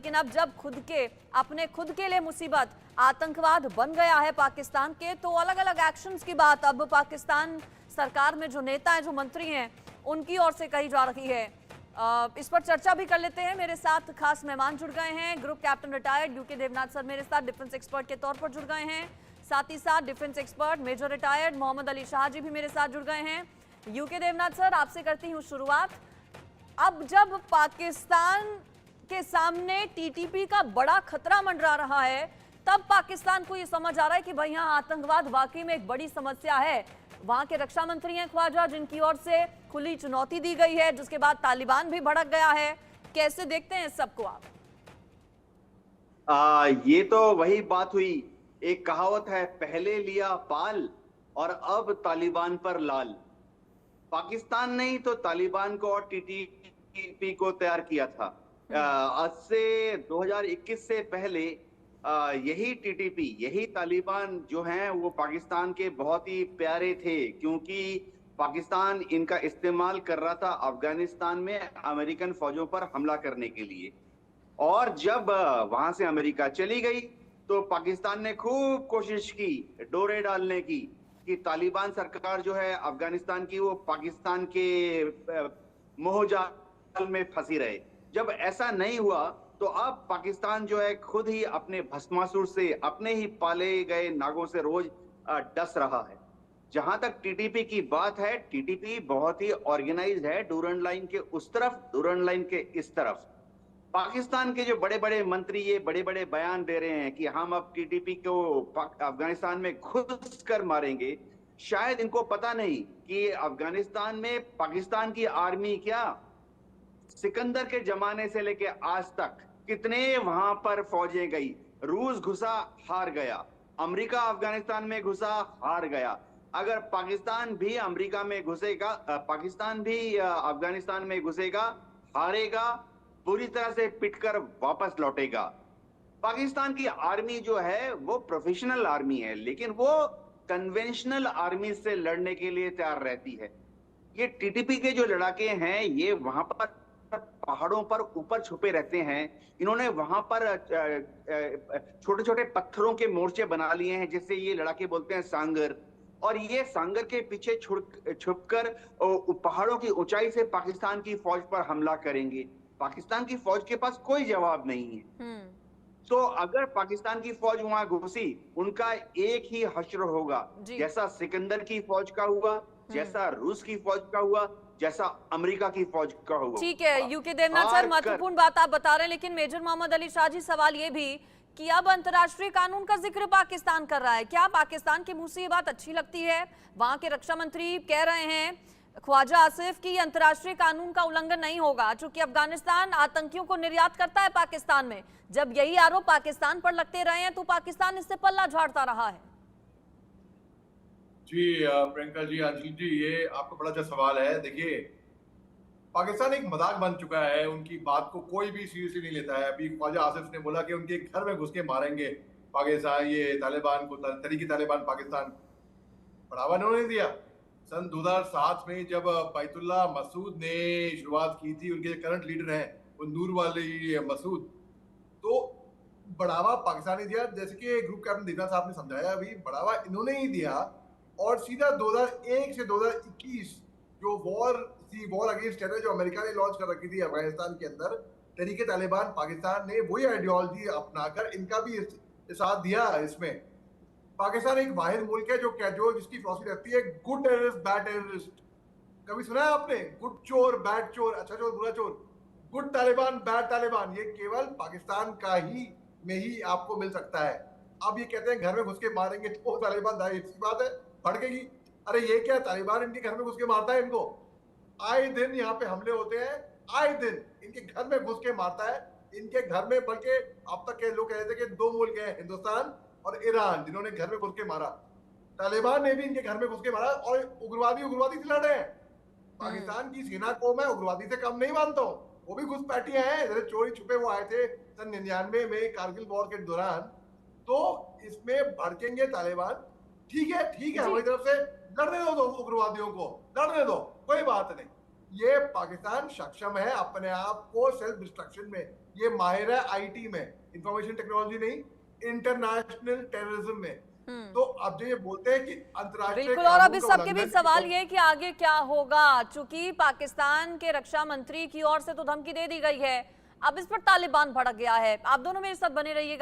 लेकिन अब जब अपने खुद के लिए मुसीबत आतंकवाद बन गया है पाकिस्तान के, तो अलग अलग एक्शंस की बात अब पाकिस्तान सरकार में जो नेता हैं, जो मंत्री हैं, उनकी ओर से कही जा रही है। इस पर चर्चा भी कर लेते हैं। मेरे साथ खास मेहमान जुड़ गए हैं। Group captain retired U K Devnath sir मेरे साथ डिफेंस एक्सपर्ट के तौर पर जुड़ गए हैं। साथ ही साथ defence expert major retired Mohammed Ali Shah ji भी मेरे साथ जुड़ गए हैं। यूके देवनाथ सर, आपसे करती हूँ शुरुआत। अब जब पाकिस्तान के सामने टीटीपी का बड़ा खतरा मंडरा रहा है, तब पाकिस्तान को यह समझ आ रहा है कि भाई यहाँ आतंकवाद वाकई में एक बड़ी समस्या है। वहां के रक्षा मंत्री हैं ख्वाजा, जिनकी ओर से खुली चुनौती दी गई है, जिसके बाद तालिबान भी भड़क गया है। कैसे देखते हैं सबको आप? ये तो वही बात हुई। एक कहावत है, पहले लिया पाल और अब तालिबान पर लाल। पाकिस्तान ने ही तो तालिबान को और टीटीपी को तैयार किया था। आज से 2021 से पहले यही टीटीपी, यही तालिबान जो हैं वो पाकिस्तान के बहुत ही प्यारे थे, क्योंकि पाकिस्तान इनका इस्तेमाल कर रहा था अफगानिस्तान में अमेरिकन फौजों पर हमला करने के लिए। और जब वहां से अमेरिका चली गई तो पाकिस्तान ने खूब कोशिश की डोरे डालने की कि तालिबान सरकार जो है अफगानिस्तान की, वो पाकिस्तान के मोहजाल में फंसी रहे। जब ऐसा नहीं हुआ तो अब पाकिस्तान जो है खुद ही अपने भस्मासुर से, अपने ही पाले गए नागों से रोज डस रहा है। जहां तक टीटीपी की बात है, टीटीपी बहुत ही ऑर्गेनाइज्ड है, डूरंड लाइन के उस तरफ, डूरंड लाइन के इस तरफ। पाकिस्तान के जो बड़े बड़े मंत्री ये बड़े बड़े बयान दे रहे हैं कि हम अब टीटीपी को अफगानिस्तान में घुस कर मारेंगे। शायद इनको पता नहीं कि अफगानिस्तान में पाकिस्तान की आर्मी क्या, सिकंदर के जमाने से लेके आज तक कितने वहां पर फौजें गई। रूस घुसा, हार गया। अमेरिका अफगानिस्तान में घुसा, हार गया। अगर पाकिस्तान भी अमेरिका में घुसेगा, पाकिस्तान भी अफगानिस्तान में घुसेगा, हारेगा, पूरी तरह से पिटकर वापस लौटेगा। पाकिस्तान की आर्मी जो है वो प्रोफेशनल आर्मी है, लेकिन वो कन्वेंशनल आर्मी से लड़ने के लिए तैयार रहती है। ये टीटीपी के जो लड़ाके हैं ये वहां पर पहाड़ों पर ऊपर छुपे रहते हैं। इन्होंने वहां पर छोटे छोटे पत्थरों के मोर्चे बना लिए हैं, जिससे ये लड़ाके बोलते हैं सांगर। और ये सांगर के पीछे छुपकर पहाड़ों की ऊंचाई से पाकिस्तान की फौज पर हमला करेंगे। पाकिस्तान की फौज के पास कोई जवाब नहीं है। तो अगर पाकिस्तान की फौज वहां घुसी, उनका एक ही हश्र होगा, जैसा सिकंदर की फौज का हुआ, जैसा रूस की फौज का हुआ, जैसा अमेरिका की फौज का हुआ। ठीक है यूके देवनाथ सर, महत्वपूर्ण बात आप बता रहे हैं, लेकिन मेजर मोहम्मद अली शाह जी, सवाल ये भी कि अब अंतर्राष्ट्रीय कानून का जिक्र पाकिस्तान कर रहा है। क्या पाकिस्तान के मुंह से ये बात अच्छी लगती है? वहां के रक्षा मंत्री कह रहे हैं ख्वाजा आसिफ की अंतर्राष्ट्रीय कानून का उल्लंघन नहीं होगा, चूंकि अफगानिस्तान आतंकियों को निर्यात करता है पाकिस्तान में। जब यही आरोप पाकिस्तान पर लगते रहे हैं तो पाकिस्तान इससे पल्ला झाड़ता रहा है। जी प्रियंका जी, आंचल जी, ये आपका बड़ा अच्छा सवाल है। देखिए, पाकिस्तान एक मजाक बन चुका है, उनकी बात को कोई भी सीरियसली नहीं लेता है। अभी ख्वाजा आसिफ ने बोला कि उनके घर में घुस के मारेंगे पाकिस्तान, ये तालिबान को, तहरीक तालिबान पाकिस्तान। बढ़ावा इन्होंने दिया। सन 2007 में जब बैतुल्लाह मसूद ने शुरुआत की थी, उनके करंट लीडर हैं वो नूर वाली मसूद, तो बढ़ावा पाकिस्तान ने दिया। जैसे कि ग्रुप कैप्टन देवनाथ साहब ने समझाया, अभी बढ़ावा इन्होंने ही दिया। और सीधा 2001 से 2021 जो वॉर थी, वॉर अगेंस्ट टेरर, जो अमेरिका ने लॉन्च कर रखी थी अफगानिस्तान के अंदर, तहरीक तालिबान पाकिस्तान ने वही आइडियोलॉजी अपनाकर इनका भी साथ दिया। इसमें पाकिस्तान एक वाहिद मुल्क है जो जिसकी फिलॉसफी रहती है गुड टेररिस्ट बैड टेररिस्ट। कभी सुना है आपने? गुड चोर बैड चोर, अच्छा चोर बुरा चोर, गुड तालिबान बैड तालिबान। ये केवल पाकिस्तान का ही में ही आपको मिल सकता है। अब ये कहते हैं घर में घुस के मारेंगे तो तालिबान, जाहिर सी बात है भड़केगी। अरे ये क्या, तालिबान इनके घर में घुस के मारता है इनको? आए दिन यहाँ पे हमले होते हैं, आए दिन इनके घर में घुस के मारता है। इनके घर में, बल्कि अब तक के लोग कह रहे थे कि 2 मुल्क हैं, हिंदुस्तान और ईरान, जिन्होंने घर में घुस के मारा। तालिबान ने भी इनके घर में घुस के मारा और उग्रवादी से लड़ रहे हैं। पाकिस्तान की सेना को मैं उग्रवादी से कम नहीं मानता हूँ, वो भी घुसपैठिए हैं। जैसे चोरी छुपे वो आए थे सन 99 में कारगिल वॉर के दौरान। तो इसमें भड़केंगे तालिबान, ठीक है हमारी तरफ से लड़ने दो उग्रवादियों को, लड़ने दो, कोई बात नहीं। ये पाकिस्तान सक्षम है अपने आप को सेल्फ डिस्ट्रक्शन में, ये माहिर है आईटी में, इंफॉर्मेशन टेक्नोलॉजी नहीं, इंटरनेशनल टेररिज्म में। तो अब जो ये बोलते हैं कि अंतर्राष्ट्रीय बिल्कुल, और अब इस कानून का सबके बीच उल्लंघन, सवाल तो ये है कि आगे क्या होगा, चूंकि पाकिस्तान के रक्षा मंत्री की ओर से तो धमकी दे दी गई है, अब इस पर तालिबान भड़क गया है। आप दोनों मेरे साथ बने रहिएगा।